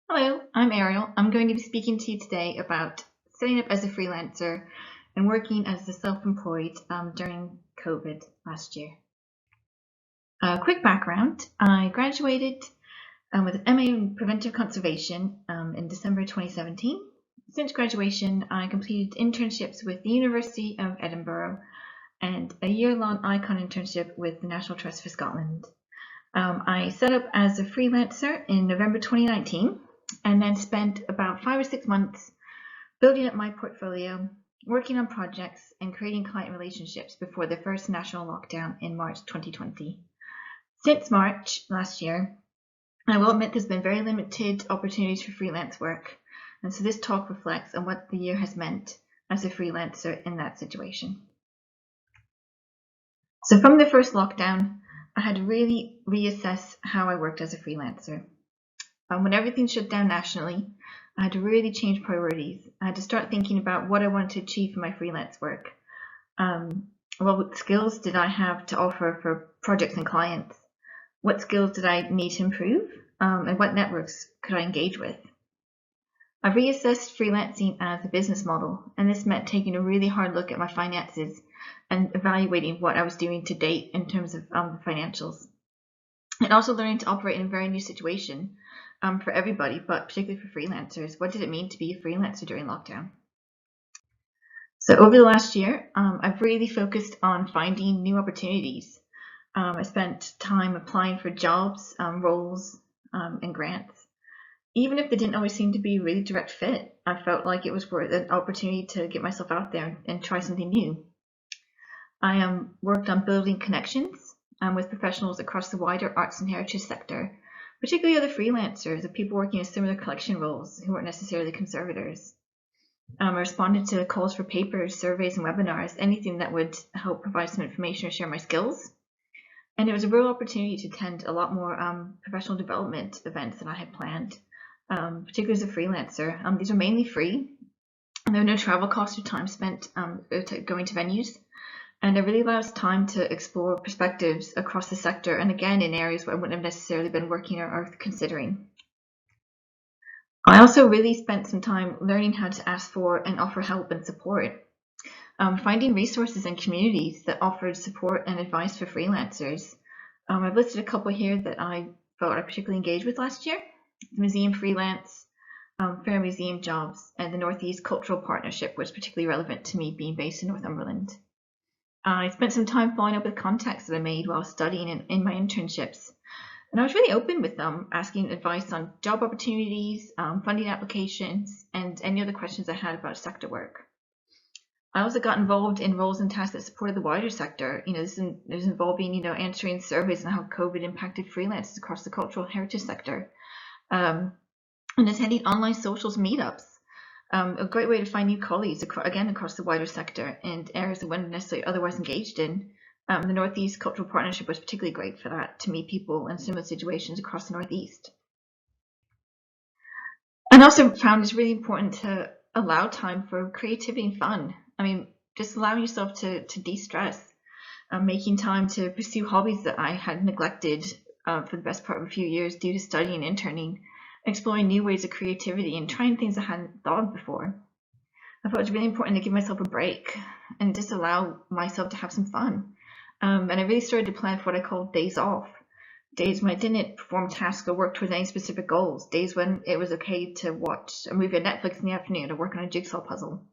Hello, I'm Arielle. I'm going to be speaking to you today about setting up as a freelancer and working as a self-employed during COVID last year. Quick background, I graduated with an MA in preventive conservation in December 2017. Since graduation, I completed internships with the University of Edinburgh and a year-long icon internship with the National Trust for Scotland. I set up as a freelancer in November 2019 and then spent about 5 or 6 months building up my portfolio, working on projects, and creating client relationships before the first national lockdown in March 2020. Since March last year, I will admit there's been very limited opportunities for freelance work, and so this talk reflects on what the year has meant as a freelancer in that situation. So from the first lockdown, I had to really reassess how I worked as a freelancer. When everything shut down nationally, I had to really change priorities. I had to start thinking about what I wanted to achieve for my freelance work. What skills did I have to offer for projects and clients? What skills did I need to improve? And what networks could I engage with? I reassessed freelancing as a business model, and this meant taking a really hard look at my finances and evaluating what I was doing to date in terms of the financials. And also learning to operate in a very new situation for everybody, but particularly for freelancers. What did it mean to be a freelancer during lockdown? So over the last year, I've really focused on finding new opportunities. I spent time applying for jobs, roles, and grants. Even if they didn't always seem to be a really direct fit, I felt like it was worth an opportunity to get myself out there and try something new. I worked on building connections with professionals across the wider arts and heritage sector, particularly other freelancers or people working in similar collection roles who weren't necessarily conservators. I responded to calls for papers, surveys, and webinars, anything that would help provide some information or share my skills. And it was a real opportunity to attend a lot more professional development events than I had planned, particularly as a freelancer. These are mainly free, and there are no travel costs or time spent going to venues. And it really allows time to explore perspectives across the sector, and again in areas where I wouldn't have necessarily been working or considering. I also really spent some time learning how to ask for and offer help and support. Finding resources and communities that offered support and advice for freelancers. I've listed a couple here that I felt I particularly engaged with last year. Museum Freelance, Fair Museum Jobs, and the Northeast Cultural Partnership was particularly relevant to me being based in Northumberland. I spent some time following up with contacts that I made while studying in my internships. And I was really open with them, asking advice on job opportunities, funding applications, and any other questions I had about sector work. I also got involved in roles and tasks that supported the wider sector. This is involving, answering surveys on how COVID impacted freelancers across the cultural heritage sector, and attending online socials meetups. A great way to find new colleagues, again, across the wider sector and areas that weren't necessarily otherwise engaged in. The Northeast Cultural Partnership was particularly great for that, to meet people in similar situations across the Northeast. And also found it's really important to allow time for creativity and fun. Just allowing yourself to de-stress, making time to pursue hobbies that I had neglected for the best part of a few years due to studying and interning, exploring new ways of creativity and trying things I hadn't thought of before. I thought it was really important to give myself a break and just allow myself to have some fun. And I really started to plan for what I call days off. Days when I didn't perform tasks or work towards any specific goals. Days when it was okay to watch a movie on Netflix in the afternoon or work on a jigsaw puzzle.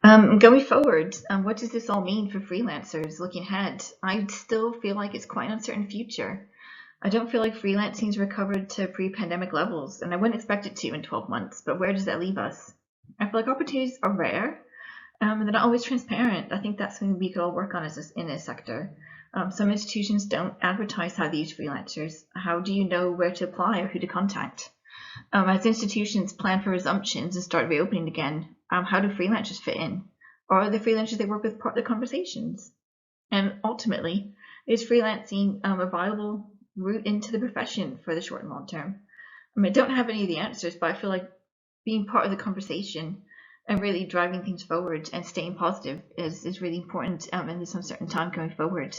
Going forward, what does this all mean for freelancers looking ahead? I still feel like it's quite an uncertain future. I don't feel like freelancing's recovered to pre-pandemic levels, and I wouldn't expect it to in 12 months, but where does that leave us? I feel like opportunities are rare, and they're not always transparent. I think that's something we could all work on in this sector. Some institutions don't advertise how they use freelancers. How do you know where to apply or who to contact? As institutions plan for resumptions and start reopening again, how do freelancers fit in? Or are the freelancers they work with part of the conversations? And ultimately, is freelancing a viable route into the profession for the short and long term? I don't have any of the answers, but I feel like being part of the conversation and really driving things forward and staying positive is really important in this uncertain time going forward.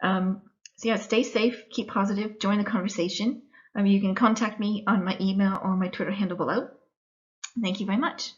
So yeah, stay safe, keep positive, join the conversation. You can contact me on my email or my Twitter handle below. Thank you very much.